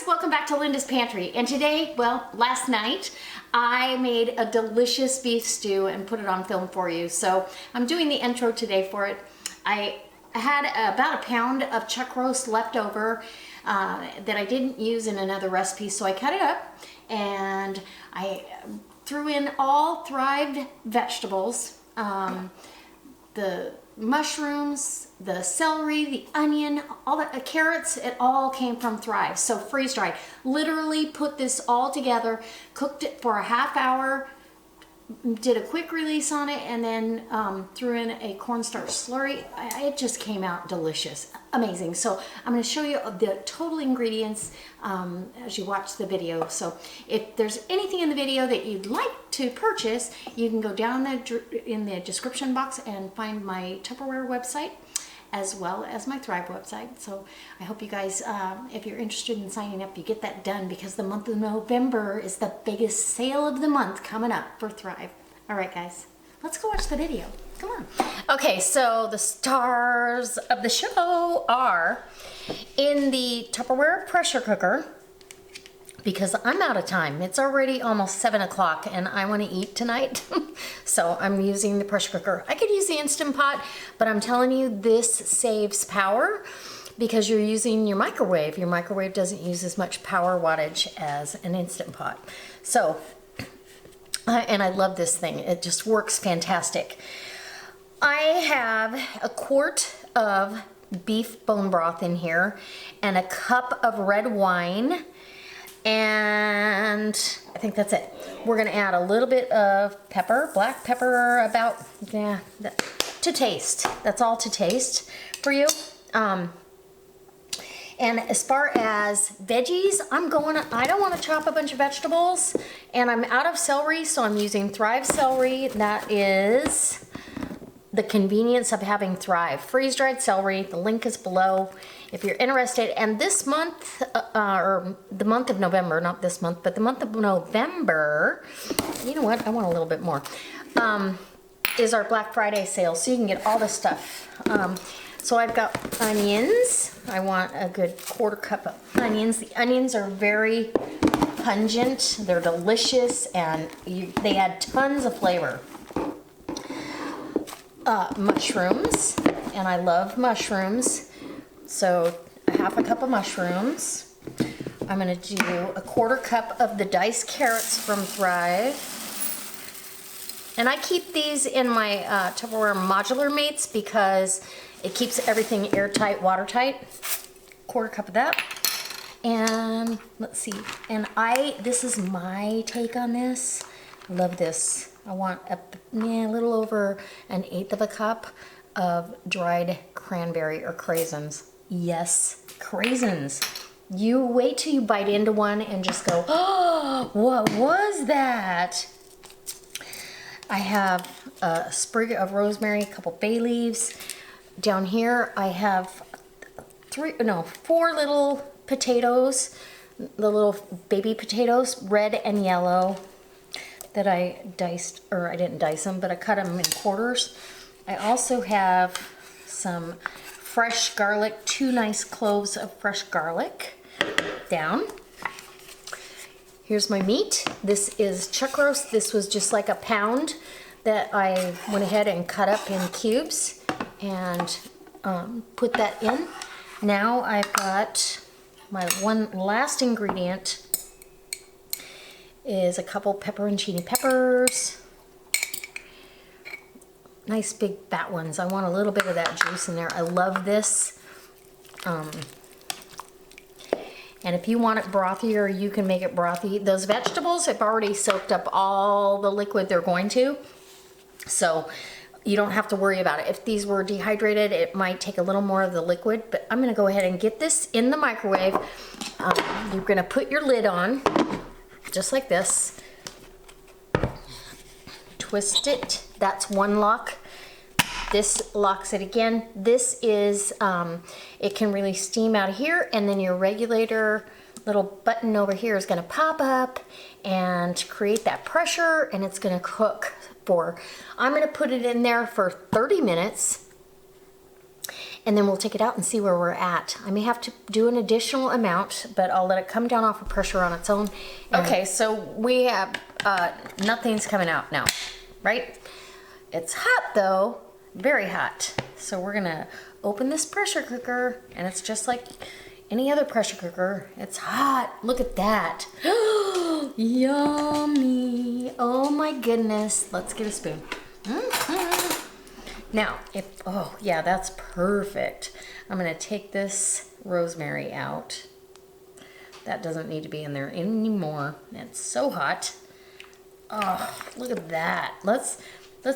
welcome back to Linda's Pantry. And today, well, last night, I made a delicious beef stew and put it on film for you. So I'm doing the intro today for it. I had about a pound of chuck roast left over that I didn't use in another recipe, so I cut it up and I threw in all thrived vegetables, the mushrooms, the celery, the onion, all the carrots, it all came from Thrive. So freeze dried. Literally put this all together, cooked it for a half hour, did a quick release on it, and then threw in a cornstarch slurry. It just came out delicious, amazing. So I'm going to show you the total ingredients as you watch the video. So if there's anything in the video that you'd like to purchase, you can go down in the description box and find my Tupperware website as well as my Thrive website. So I hope you guys, if you're interested in signing up, you get that done, because the month of November is the biggest sale of the month coming up for Thrive. All right, guys, let's go watch the video. Come on. Okay, so the stars of the show are in the Tupperware pressure cooker, because I'm out of time. It's already almost 7 o'clock and I want to eat tonight. So I'm using the pressure cooker. I could use the Instant Pot, but I'm telling you, this saves power because you're using your microwave. Your microwave doesn't use as much power wattage as an Instant Pot. So, and I love this thing. It just works fantastic. I have a quart of beef bone broth in here and a cup of red wine. And I think that's it. We're gonna add a little bit of pepper, black pepper, about, yeah, to taste. That's all to taste for you. And as far as veggies, I don't wanna chop a bunch of vegetables, and I'm out of celery, so I'm using Thrive celery. That is the convenience of having Thrive. Freeze-dried celery, the link is below if you're interested. And this month, or the month of November, not this month, but the month of November, you know what, I want a little bit more, is our Black Friday sale, so you can get all this stuff. So I've got onions. I want a good quarter cup of onions. The onions are very pungent, they're delicious, and they add tons of flavor. Mushrooms, and I love mushrooms, so a half a cup of mushrooms. I'm going to do a quarter cup of the diced carrots from Thrive, and I keep these in my Tupperware modular mates because it keeps everything airtight, watertight. Quarter cup of that, and let's see, and this is my take on this. I love this. I want a little over 1/8 of a cup of dried cranberry or craisins. Yes, craisins. You wait till you bite into one and just go, oh, what was that? I have a sprig of rosemary, a couple bay leaves. Down here I have 4 little potatoes, the little baby potatoes, red and yellow, that I diced, or I didn't dice them, but I cut them in quarters. I also have some fresh garlic, 2 nice cloves of fresh garlic down. Here's my meat. This is chuck roast. This was just like a pound that I went ahead and cut up in cubes and put that in. Now I've got my one last ingredient is a couple pepperoncini peppers. Nice big fat ones. I want a little bit of that juice in there. I love this. And if you want it brothier, you can make it brothy. Those vegetables have already soaked up all the liquid they're going to, so you don't have to worry about it. If these were dehydrated, it might take a little more of the liquid, but I'm gonna go ahead and get this in the microwave. You're gonna put your lid on, just like this. Twist it. That's one lock. This locks it again. This is, it can release steam out of here, and then your regulator little button over here is gonna pop up and create that pressure, and it's gonna cook for, I'm gonna put it in there for 30 minutes, and then we'll take it out and see where we're at. I may have to do an additional amount, but I'll let it come down off of pressure on its own. Okay, so we have, nothing's coming out now, right? It's hot though, very hot. So we're gonna open this pressure cooker, and it's just like any other pressure cooker. It's hot, look at that. Yummy, oh my goodness. Let's get a spoon. Now, oh yeah, that's perfect. I'm gonna take this rosemary out. That doesn't need to be in there anymore. It's so hot. Oh, look at that. Let's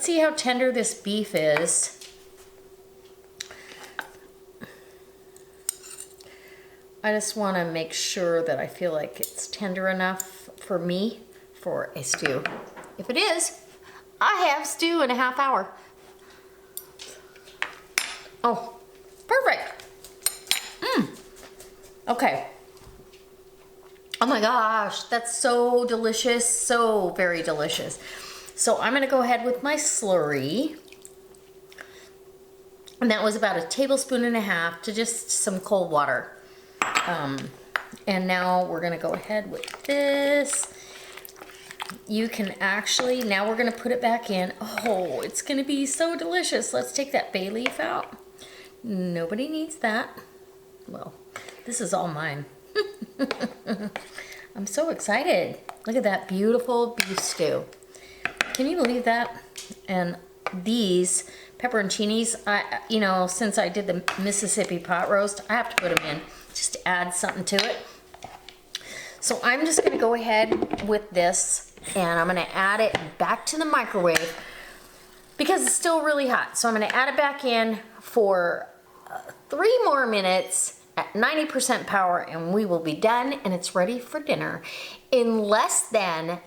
see how tender this beef is. I just want to make sure that I feel like it's tender enough for me for a stew. If it is, I have stew in a half hour. Oh, perfect. Okay. Oh my gosh, that's so delicious, so very delicious. So I'm gonna go ahead with my slurry. And that was about 1.5 tablespoons to just some cold water. And now we're gonna go ahead with this. You can actually, now we're gonna put it back in. Oh, it's gonna be so delicious. Let's take that bay leaf out. Nobody needs that. Well, this is all mine. I'm so excited. Look at that beautiful beef stew. Can you believe that? And these pepperoncinis, you know, since I did the Mississippi pot roast, I have to put them in just to add something to it. So I'm just gonna go ahead with this, and I'm gonna add it back to the microwave because it's still really hot. So I'm gonna add it back in for 3 more minutes at 90% power, and we will be done, and it's ready for dinner. In less than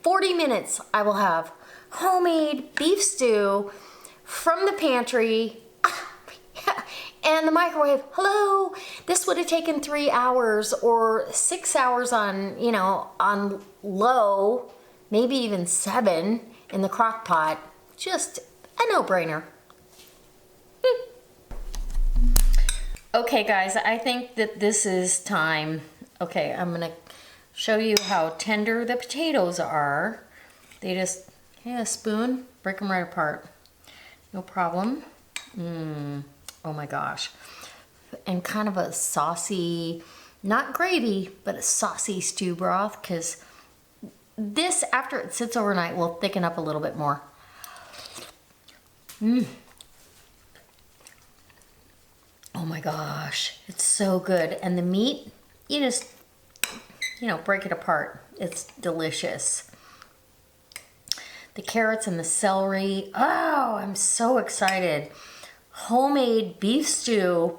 40 minutes, I will have homemade beef stew from the pantry and the microwave. Hello, this would have taken 3 hours or 6 hours on, you know, on low, maybe even 7 in the crock pot. Just a no-brainer. Okay guys, I think that this is time. Okay, I'm gonna show you how tender the potatoes are. They just, a spoon, break them right apart. No problem. Oh my gosh. And kind of a saucy, not gravy, but a saucy stew broth, because this, after it sits overnight, will thicken up a little bit more. Oh my gosh, it's so good. And the meat, you just, you know, break it apart. It's delicious. The carrots and the celery. Oh, I'm so excited. Homemade beef stew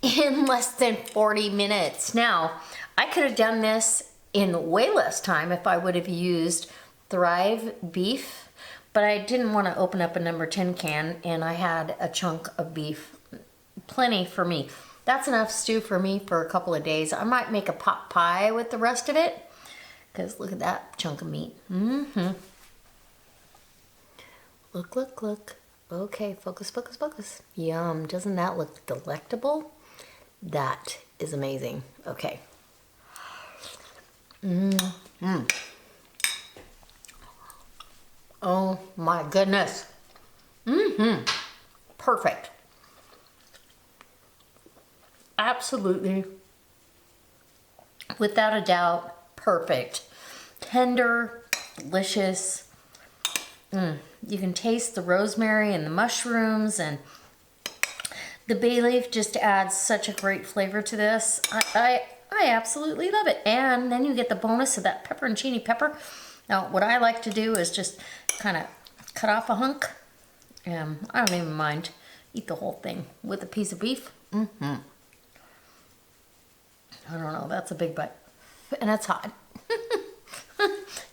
in less than 40 minutes. Now, I could have done this in way less time if I would have used Thrive beef, but I didn't want to open up a number 10 can, and I had a chunk of beef. Plenty for me. That's enough stew for me for a couple of days. I might make a pot pie with the rest of it, because look at that chunk of meat. Look, look, look. Okay, focus, focus, focus. Yum, doesn't that look delectable? That is amazing. Okay. Oh my goodness. Perfect. Absolutely, without a doubt, perfect. Tender, delicious. You can taste the rosemary and the mushrooms, and the bay leaf just adds such a great flavor to this. I absolutely love it. And then you get the bonus of that pepperoncini pepper. Now, what I like to do is just kind of cut off a hunk. I don't even mind. Eat the whole thing with a piece of beef. I don't know, that's a big bite. And it's hot.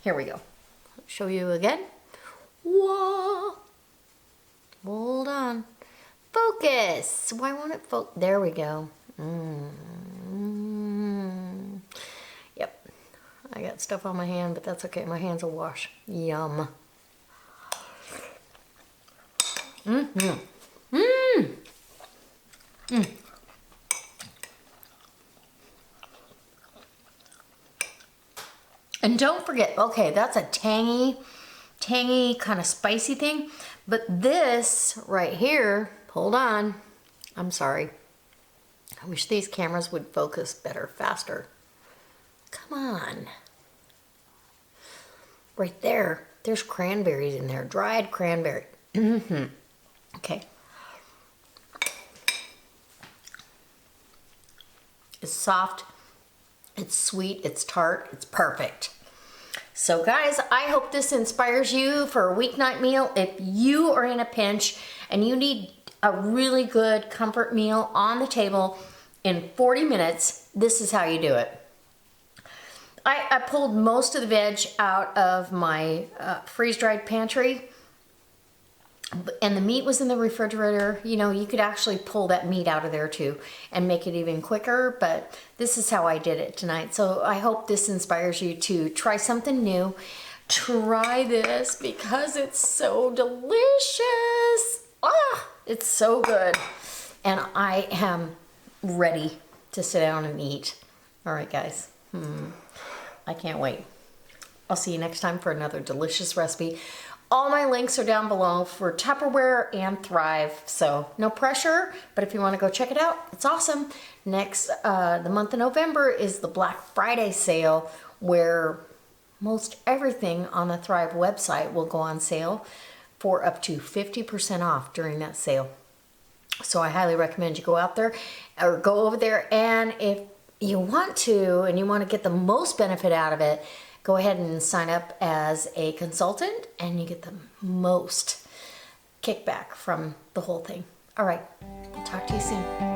Here we go. Show you again. Whoa. Hold on. Focus. Why won't it focus? There we go. Yep. I got stuff on my hand, but that's okay. My hands will wash. Yum. And don't forget, okay, that's a tangy kind of spicy thing. But this right here, hold on. I'm sorry. I wish these cameras would focus better, faster. Come on. Right there, there's cranberries in there, dried cranberry. Okay. It's soft, it's sweet, it's tart, it's perfect. So guys, I hope this inspires you for a weeknight meal. If you are in a pinch and you need a really good comfort meal on the table in 40 minutes, this is how you do it. I pulled most of the veg out of my freeze-dried pantry, and the meat was in the refrigerator. You know, you could actually pull that meat out of there too and make it even quicker, but this is how I did it tonight. So I hope this inspires you to try something new. Try this because it's so delicious. Ah, it's so good. And I am ready to sit down and eat. All right, guys. I can't wait. I'll see you next time for another delicious recipe. All my links are down below for Tupperware and Thrive, so no pressure, but if you want to go check it out, it's awesome. Next, the month of November is the Black Friday sale, where most everything on the Thrive website will go on sale for up to 50% off during that sale. So I highly recommend you go out there or go over there, and if you want to and you want to get the most benefit out of it, go ahead and sign up as a consultant and you get the most kickback from the whole thing. All right, talk to you soon.